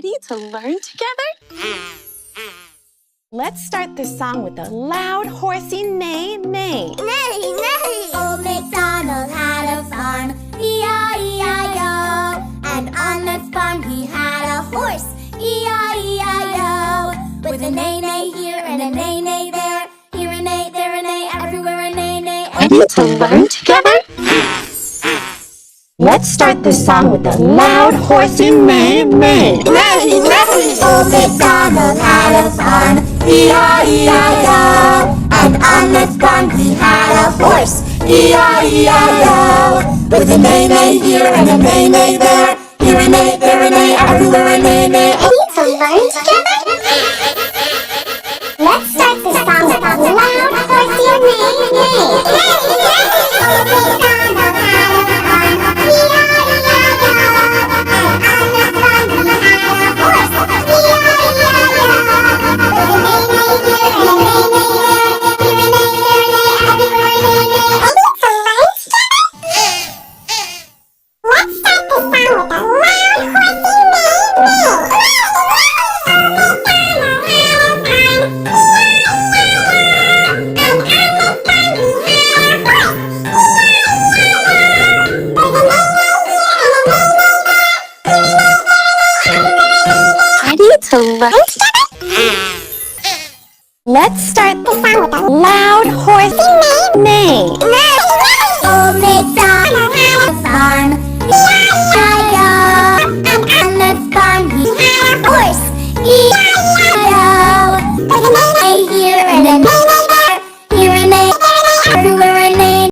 Ready to learn together? Let's start the song with a loud, horsey neigh, neigh. Neigh, neigh! Old MacDonald had a farm, E-I-E-I-O. And on that farm he had a horse, E-I-E-I-O. With a neigh-neigh here and a neigh-neigh there, here a neigh, there a neigh, everywhere a neigh-neigh. Ready to learn together? Let's start the song with a loud, horsey neigh, neigh. Neigh, neigh! Old MacDonald had a farm, E-I-E-I-O. And on that farm he had a horse, E-I-E-I-O. With a neigh-neigh here and a neigh-neigh there, here a neigh, there a neigh, everywhere a neigh-neigh. Ready to learn together? Let's start the song with a loud, horsey neigh, neigh. Neigh, neigh! Old MacDonald had a farm, E-I-E-I-O. And on that farm he had a horse, E-I-E-I-O. With a neigh-neigh here and a neigh-neigh there, here a neigh, there a neigh, everywhere a neigh-neigh. Ready to learn together? Let's start the song with a loud, horsey Ready to learn together? Let's start the song with a loud,